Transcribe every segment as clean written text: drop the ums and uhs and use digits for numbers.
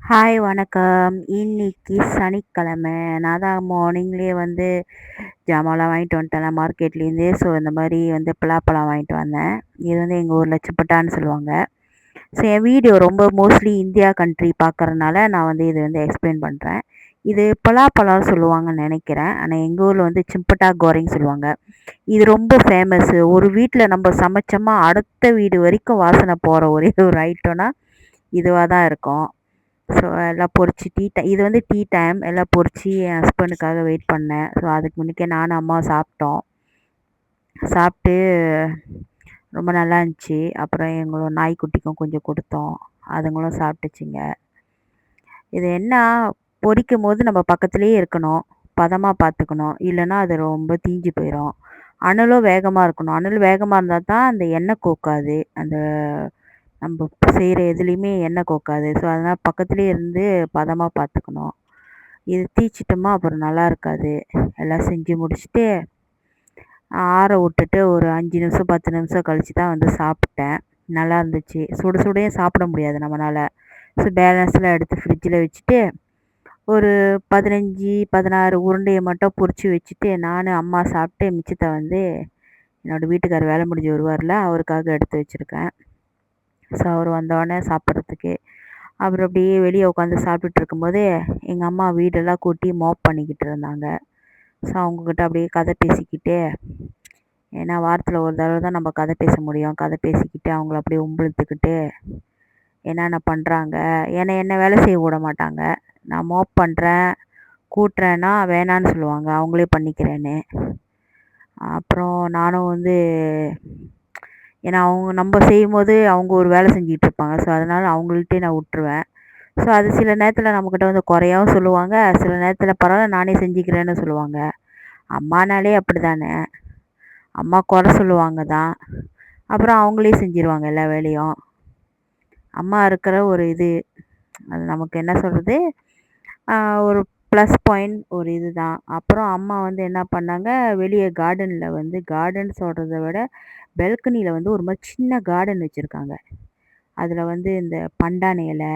Hi வணக்கம். இன்னைக்கு சனிக்கிழமை. நான் தான் மார்னிங்லேயே வந்து ஜாமான்லாம் வாங்கிட்டு வந்துட்டேன் மார்க்கெட்லேருந்து. ஸோ இந்த மாதிரி வந்து பலாப்பழம் வாங்கிட்டு வந்தேன். இது வந்து எங்கள் ஊரில் சிப்பட்டான்னு சொல்லுவாங்க. ஸோ என் வீடியோ ரொம்ப மோஸ்ட்லி இந்தியா கண்ட்ரி பார்க்குறதுனால நான் வந்து இது வந்து எக்ஸ்பிளைன் பண்ணுறேன். இது பலாப்பழம் சொல்லுவாங்கன்னு நினைக்கிறேன். ஆனால் எங்கள் ஊரில் வந்து சிம்பட்டா கோரிங் சொல்லுவாங்க. இது ரொம்ப ஃபேமஸ்ஸு. ஒரு வீட்டில் நம்ம சமைச்சோமா அடுத்த வீடு வரைக்கும் வாசனை போகிற ஒரே ஒரு ஐட்டம்னா இதுவாக தான் இருக்கும். ஸோ எல்லாம் பொரிச்சு இது வந்து டீ டைம் எல்லாம் பொரிச்சு என் ஹஸ்பண்டுக்காக வெயிட் பண்ணேன். ஸோ அதுக்கு முன்னுக்கே நானும் அம்மாவும் சாப்பிட்டோம். சாப்பிட்டு ரொம்ப நல்லா இருந்துச்சு. அப்புறம் எங்களோட நாய்க்குட்டிக்கும் கொஞ்சம் கொடுத்தோம். அதுங்களும் சாப்பிட்டுச்சுங்க. இது என்ன, பொரிக்கும் போது நம்ம பக்கத்துலேயே இருக்கணும். பதமாக பார்த்துக்கணும். இல்லைன்னா அது ரொம்ப தீஞ்சு போயிடும். அனலும் வேகமாக இருக்கணும். அனல் வேகமாக இருந்தால் தான் அந்த எண்ணெய் கோக்காது. அந்த நம்ம செய்கிற எதுலேயுமே எண்ணெய் கோக்காது. ஸோ அதனால் பக்கத்துலேயே இருந்து பதமாக பார்த்துக்கணும். இது தீச்சிட்டோமா அப்புறம் நல்லா இருக்காது. எல்லாம் செஞ்சு முடிச்சுட்டு ஆற விட்டுட்டு ஒரு 5 நிமிஷம் 10 நிமிஷம் கழிச்சு தான் வந்து சாப்பிட்டேன். நல்லா இருந்துச்சு. சுட சுடையும் சாப்பிட முடியாது நம்மளால. ஸோ பேலன்ஸ்லாம் எடுத்து ஃப்ரிட்ஜில் வச்சுட்டு ஒரு 15 16 உருண்டையை மட்டும் பொரிச்சு வச்சுட்டு நான் அம்மா சாப்பிட்டு மிச்சத்தை வந்து என்னோடய வீட்டுக்காரர் வேலை முடிஞ்சு வருவார்ல அவருக்காக எடுத்து வச்சுருக்கேன். ஸோ அவர் வந்தோடனே சாப்பிட்றதுக்கு. அப்புறம் அப்படியே வெளியே உட்காந்து சாப்பிட்டுட்டு இருக்கும்போது எங்கள் அம்மா வீடெல்லாம் கூட்டி மாப் பண்ணிக்கிட்டு இருந்தாங்க. ஸோ அவங்கக்கிட்ட அப்படியே கதை பேசிக்கிட்டு, ஏன்னா வாரத்தில் ஒரு தடவை தான் நம்ம கதை பேச முடியும். கதை பேசிக்கிட்டு அவங்கள அப்படியே வம்பிழுத்துக்கிட்டு என்னென்ன பண்ணுறாங்க. ஏன்னா என்ன வேலை செய்ய விட மாட்டாங்க. நான் மாப் பண்ணுறேன் கூட்டுறேன்னா வேணான்னு சொல்லுவாங்க, அவங்களே பண்ணிக்கிறேன்னு. அப்புறம் நானும் வந்து ஏன்னா அவங்க நம்ம செய்யும்போது அவங்க ஒரு வேலை செஞ்சுட்டு இருப்பாங்க. ஸோ அதனால் அவங்கள்ட்டே நான் விட்டுருவேன். ஸோ அது சில நேரத்தில் நம்மக்கிட்ட வந்து குறையாவும் சொல்லுவாங்க. சில நேரத்தில் பரவாயில்ல நானே செஞ்சுக்கிறேன்னு சொல்லுவாங்க. அம்மானாலே அப்படி தானே. அம்மா குறை சொல்லுவாங்க தான். அப்புறம் அவங்களே செஞ்சுருவாங்க எல்லா வேலையும். அம்மா இருக்கிற ஒரு இது அது நமக்கு என்ன சொல்கிறது, ஒரு ப்ளஸ் பாயிண்ட் ஒரு இது தான். அப்புறம் அம்மா வந்து என்ன பண்ணாங்க, வெளியே கார்டனில் வந்து கார்டன் சொல்கிறத விட பெல்கனியில் வந்து ஒரு மாதிரி சின்ன கார்டன் வச்சுருக்காங்க. அதில் வந்து இந்த பண்டான இலை,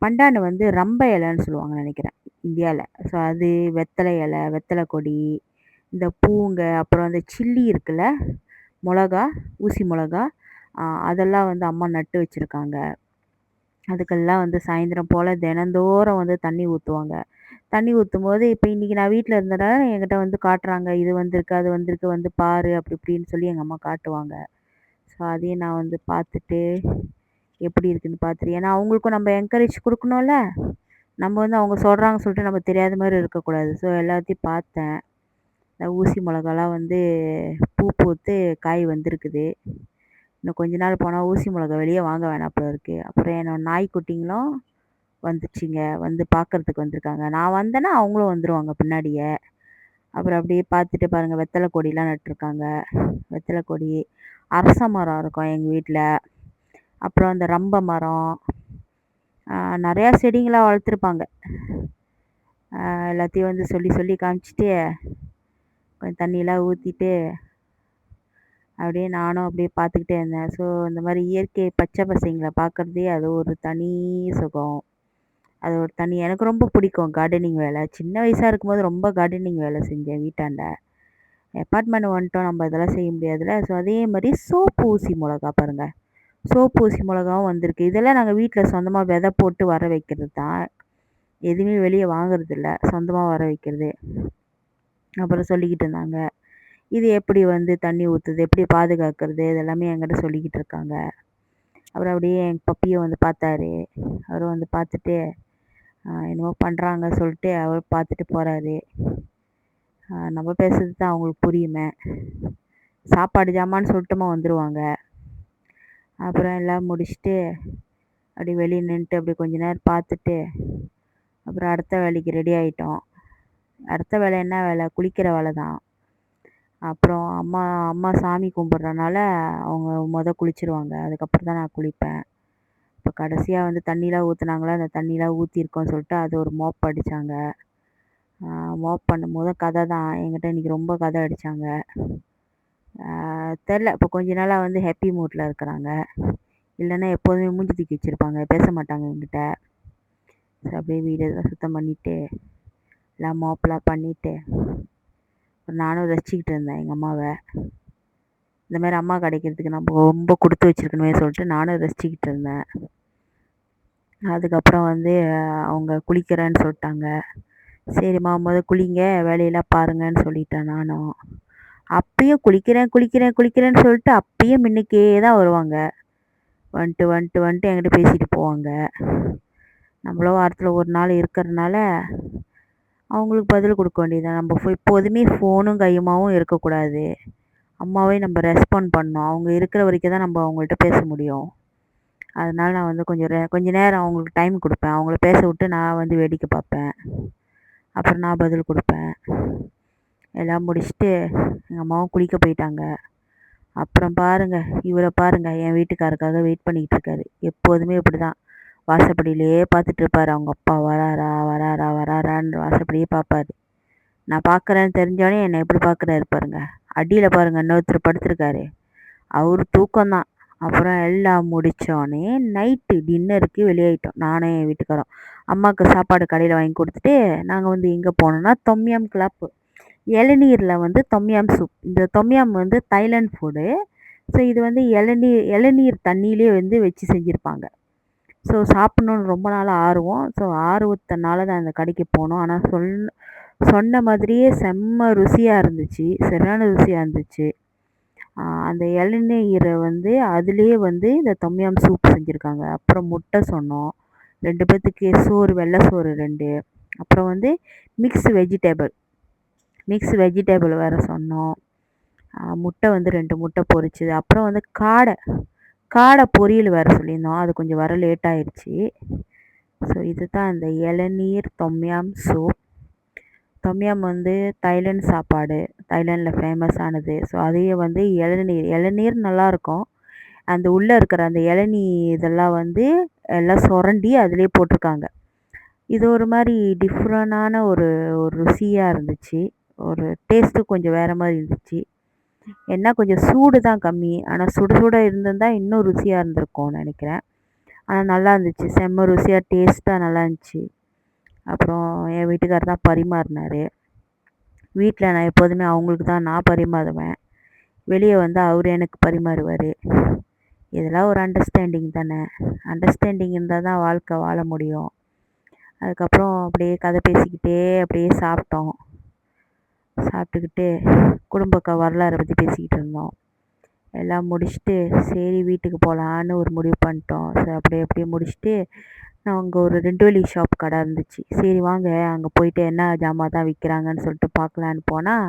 பண்டான வந்து ரம்ப இலைன்னு சொல்லுவாங்க நினைக்கிறேன் இந்தியாவில். ஸோ அது வெத்தலை இலை, வெத்தலை கொடி, இந்த பூங்க, அப்புறம் அந்த சில்லி இருக்குல்ல, மிளகா, ஊசி மிளகா, அதெல்லாம் வந்து அம்மா நட்டு வச்சுருக்காங்க. அதுக்கெல்லாம் வந்து சாயந்தரம் போல் தினந்தோறும் வந்து தண்ணி ஊற்றுவாங்க. தண்ணி ஊற்றும்போது இப்போ இன்றைக்கி நான் வீட்டில் இருந்தனால என்கிட்ட வந்து காட்டுறாங்க. இது வந்திருக்கு, அது வந்திருக்கு, வந்து பாரு அப்படி இப்படின்னு சொல்லி எங்கள் அம்மா காட்டுவாங்க. ஸோ அதையும் நான் வந்து பார்த்துட்டு எப்படி இருக்குன்னு பார்த்துட்டு, ஏன்னா அவங்களுக்கும் நம்ம என்கரேஜ் கொடுக்கணும்ல. நம்ம வந்து அவங்க சொல்கிறாங்கன்னு சொல்லிட்டு நம்ம தெரியாத மாதிரி இருக்கக்கூடாது. ஸோ எல்லாத்தையும் பார்த்தேன். இந்த ஊசி மிளகாலாம் வந்து பூ பூத்து காய் வந்திருக்குது. இன்னும் கொஞ்ச நாள் போனால் ஊசி மிளகா வெளியே வாங்க வேணாம் போல இருக்குது. அப்புறம் என்னோட நாய்க்குட்டிங்களும் வந்துச்சுங்க. வந்து பார்க்கறதுக்கு வந்திருக்காங்க. நான் வந்தேன்னா அவங்களும் வந்துருவாங்க பின்னாடியே. அப்புறம் அப்படியே பார்த்துட்டு பாருங்கள், வெத்தலை கொடிலாம் நட்டுருக்காங்க. வெத்தலை கொடி, அரச மரம் இருக்கும் எங்கள் வீட்டில். அப்புறம் அந்த ரம்ப மரம், நிறையா செடிங்களாம் வளர்த்துருப்பாங்க. எல்லாத்தையும் வந்து சொல்லி சொல்லி காமிச்சிட்டு கொஞ்சம் தண்ணியெலாம் ஊற்றிட்டு அப்படியே நானும் அப்படியே பார்த்துக்கிட்டே இருந்தேன். ஸோ இந்த மாதிரி இயற்கை பச்சை பசேல்களை பார்க்குறதே அது ஒரு தனி சுகம். அது ஒரு தனி எனக்கு ரொம்ப பிடிக்கும் கார்டனிங் வேலை. சின்ன வயசாக இருக்கும்போது ரொம்ப கார்டனிங் வேலை செஞ்சேன் வீட்டாண்ட. அப்பார்ட்மெண்ட் வந்துட்டோம், நம்ம இதெல்லாம் செய்ய முடியாதுல்ல. ஸோ அதே மாதிரி சோப்பு ஊசி மிளகா பாருங்கள், சோப்பு ஊசி மிளகாவும் வந்திருக்கு. இதெல்லாம் நாங்கள் வீட்டில் சொந்தமாக விதை போட்டு வர வைக்கிறது தான். எதுவுமே வெளியே வாங்குறதில்ல, சொந்தமாக வர வைக்கிறது. அப்புறம் சொல்லிக்கிட்டு இருந்தாங்க, இது எப்படி வந்து தண்ணி ஊற்றுது, எப்படி பாதுகாக்கிறது, இதெல்லாமே என்கிட்ட சொல்லிக்கிட்டு இருக்காங்க. அப்புறம் அப்படியே எங்கள் பப்பியும் வந்து பார்த்தாரு. அவரும் வந்து பார்த்துட்டு என்னமோ பண்ணுறாங்க சொல்லிட்டு அவர் பார்த்துட்டு போகிறாரு. நம்ம பேசுறது தான் அவங்களுக்கு புரியுமே. சாப்பாடு ஜாமான்னு சொல்லிட்டுமா வந்துடுவாங்க. அப்புறம் எல்லாம் முடிச்சுட்டு அப்படியே வெளியே நின்றுட்டு அப்படியே கொஞ்ச நேரம் பார்த்துட்டு அப்புறம் அடுத்த வேலைக்கு ரெடி ஆகிட்டோம். அடுத்த வேலை என்ன வேலை, குளிக்கிற வேலை தான். அப்புறம் அம்மா அம்மா சாமி கும்பிட்றனால அவங்க குளிச்சிருவாங்க. அதுக்கப்புறம் தான் நான் குளிப்பேன். இப்போ கடைசியாக வந்து தண்ணிலாம் ஊற்றுனாங்களா, அந்த தண்ணிலாம் ஊற்றிருக்கோன்னு சொல்லிட்டு அது ஒரு மோப் அடித்தாங்க. மோப் பண்ணும்போது கதை தான் என்கிட்ட இன்றைக்கி ரொம்ப கதை அடித்தாங்க. தெரில, இப்போ கொஞ்ச நாளாக வந்து ஹாப்பி மூட்டில் இருக்கிறாங்க. இல்லைன்னா எப்போதுமே மூஞ்சி தூக்கி வச்சுருப்பாங்க, பேச மாட்டாங்க என்கிட்ட. ஸோ அப்படியே வீடெல்லாம் சுத்தம் பண்ணிவிட்டு எல்லாம் மாப்லாம் பண்ணிவிட்டு நானும் ரசிச்சுக்கிட்டு இருந்தேன் எங்கள் அம்மாவை. இந்த மாதிரி அம்மா கிடைக்கிறதுக்கு நம்ம ரொம்ப கொடுத்து வச்சுருக்கணுமே சொல்லிட்டு நானும் ரசிச்சுக்கிட்டு இருந்தேன். அதுக்கப்புறம் வந்து அவங்க குளிக்கிறேன்னு சொல்லிட்டாங்க. சரிம்மா குளிங்க, வேலையெல்லாம் பாருங்கன்னு சொல்லிட்டேன் நானும். அப்பயும் குளிக்கிறேன் குளிக்கிறேன் குளிக்கிறேன்னு சொல்லிட்டு அப்பயும் முன்னுக்கே தான் வருவாங்க. வந்துட்டு வந்துட்டு வந்துட்டு என்கிட்ட பேசிட்டு போவாங்க. நம்மளும் வாரத்தில் ஒரு நாள் இருக்கிறதுனால அவங்களுக்கு பதில் கொடுக்க வேண்டியதுதான். நம்ம எப்போதுமே ஃபோனும் கையுமாவும் இருக்கக்கூடாது. அம்மாவே நம்ம ரெஸ்பாண்ட் பண்ணணும். அவங்க இருக்கிற வரைக்கும் தான் நம்ம அவங்கள்ட்ட பேச முடியும். அதனால நான் வந்து கொஞ்ச நேரம் அவங்களுக்கு டைம் கொடுப்பேன். அவங்கள பேச விட்டு நான் வந்து வேடிக்கை பார்ப்பேன். அப்புறம் நான் பதில் கொடுப்பேன். எல்லாம் முடிச்சுட்டு எங்கள் அம்மாவும் குளிக்க போயிட்டாங்க. அப்புறம் பாருங்கள், இவரை பாருங்கள், என் வீட்டுக்காருக்காக வெயிட் பண்ணிக்கிட்டு இருக்காரு. எப்போதுமே இப்படி தான் வாசப்படியிலேயே பார்த்துட்டு இருப்பார். அவங்க அப்பா வராரா வராரா வராரான்னு வாசப்படியே பார்ப்பாரு. நான் பார்க்குறேன்னு தெரிஞ்சோடனே என்னை எப்படி பார்க்குறாரு பாருங்க. அடியில் பாருங்கள் இன்னொருத்தர் படுத்திருக்காரு. அவர் தூக்கம்தான். அப்புறம் எல்லாம் முடித்தோடனே நைட்டு டின்னருக்கு வெளியாயிட்டோம் நானும் என் வீட்டுக்காரோம். அம்மாவுக்கு சாப்பாடு கடையில் வாங்கி கொடுத்துட்டு நாங்கள் வந்து எங்கே போனோம்னா தொம்யம் கிளப். இளநீரில் வந்து தொம்யாம் சூப். இந்த தொம்யாம் வந்து தைலண்ட் ஃபுட்டு. ஸோ இது வந்து இளநீர் தண்ணியிலே வந்து வச்சு செஞ்சுருப்பாங்க. ஸோ சாப்பிட்ணுன்னு ரொம்ப நாள் ஆர்வம். ஸோ ஆர்வத்தினால தான் அந்த கடைக்கு போனோம். ஆனால் சொன்ன மாதிரியே செம்ம ருசியாக இருந்துச்சு. சரியான ருசியாக இருந்துச்சு. அந்த இளநீரை வந்து அதுலேயே வந்து இந்த தொம்யாம் சூப் செஞ்சுருக்காங்க. அப்புறம் முட்டை சொன்னோம். 2 பேர்த்துக்கு சோறு, வெள்ளை சோறு 2. அப்புறம் வந்து மிக்ஸ் வெஜிடபிள் வேறு சொன்னோம். முட்டை வந்து 2 முட்டை பொரிச்சது. அப்புறம் வந்து காடை பொரியல் வேறு சொல்லியிருந்தோம். அது கொஞ்சம் வர லேட் ஆயிடுச்சு. ஸோ இதுதான் அந்த இளநீர் தொம்யாம் சூப். தொம்யாம் வந்து தைலண்ட் சாப்பாடு. தைலண்டில் ஃபேமஸானது. ஸோ அதையே வந்து இளநீர் நல்லாயிருக்கும். அந்த உள்ளே இருக்கிற அந்த இளநீ இதெல்லாம் வந்து எல்லாம் சுரண்டி அதிலே போட்டிருக்காங்க. இது ஒரு மாதிரி டிஃப்ரெண்டான ஒரு ருசியாக இருந்துச்சு. ஒரு டேஸ்ட்டு கொஞ்சம் வேறு மாதிரி இருந்துச்சு. என்ன கொஞ்சம் சூடு தான் கம்மி. ஆனால் சுட சுட இருந்திருந்தா இன்னும் ருசியாக இருந்திருக்கும்னு நினைக்கிறேன். ஆனால் நல்லா இருந்துச்சு. செம்ம ருசியாக டேஸ்ட்டாக நல்லா இருந்துச்சு. அப்புறம் என் வீட்டுக்காரர் தான் பரிமாறினார். வீட்டில் நான் எப்போதுமே அவங்களுக்கு தான் நான் பரிமாறுவேன். வெளியே வந்து அவர் எனக்கு பரிமாறுவார். இதெல்லாம் ஒரு அண்டர்ஸ்டாண்டிங் தானே. அண்டர்ஸ்டாண்டிங் இருந்தால் தான் வாழ்க்கை வாழ முடியும். அதுக்கப்புறம் அப்படியே கதை பேசிக்கிட்டே அப்படியே சாப்பிட்டோம். சாப்பிட்டுக்கிட்டு குடும்ப வரலாறை பற்றி பேசிக்கிட்டு இருந்தோம். எல்லாம் முடிச்சுட்டு சரி வீட்டுக்கு போகலான்னு ஒரு முடிவு பண்ணிட்டோம். ஸோ அப்படியே முடிச்சுட்டு நான் அங்கே ஒரு 2 வழி ஷாப் கடை இருந்துச்சு. சரி வாங்க அங்கே போயிட்டு என்ன ஜாமான் தான் விற்கிறாங்கன்னு சொல்லிட்டு பார்க்கலான்னு போனால்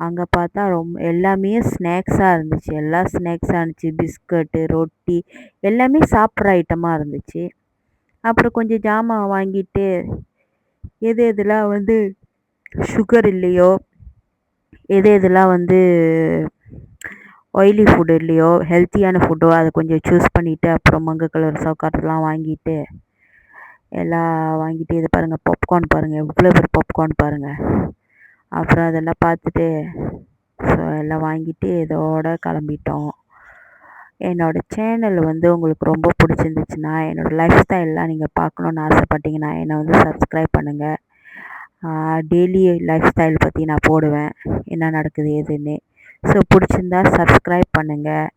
அங்கே பார்த்தா எல்லாமே ஸ்நாக்ஸாக இருந்துச்சு. எல்லாம் ஸ்நாக்ஸாக இருந்துச்சு. பிஸ்கட்டு, ரொட்டி எல்லாமே சாப்பிட்ற ஐட்டமாக இருந்துச்சு. அப்புறம் கொஞ்சம் ஜாமான் வாங்கிட்டு எதெல்லாம் வந்து சுகர் இல்லையோ, எதெல்லாம் வந்து ஆயிலி ஃபுட் இல்லையோ, ஹெல்த்தியான ஃபுட்டோ அதை கொஞ்சம் சூஸ் பண்ணிவிட்டு அப்புறம் மங்க கலர் சவுக்காட்டெலாம் வாங்கிட்டு எல்லாம் வாங்கிட்டு இது பாருங்கள் பாப்கார்ன் பாருங்கள், எவ்வளோ பேர் பாப்கார்ன் பாருங்கள். அப்புறம் அதெல்லாம் பார்த்துட்டு ஸோ எல்லாம் வாங்கிட்டு இதோட கிளம்பிட்டோம். என்னோடய சேனல் வந்து உங்களுக்கு ரொம்ப பிடிச்சிருந்துச்சுன்னா, என்னோடய லைஃப் ஸ்டைல்லாம் நீங்கள் பார்க்கணுன்னு ஆசைப்பட்டீங்கன்னா என்னை வந்து சப்ஸ்கிரைப் பண்ணுங்கள். டெய்லி லைஃப் ஸ்டைல் பற்றி நான் போடுவேன், என்ன நடக்குது எதுன்னு. ஸோ பிடிச்சிருந்தா சப்ஸ்கிரைப் பண்ணுங்கள்.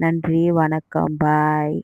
நன்றி, வணக்கம், பாய்.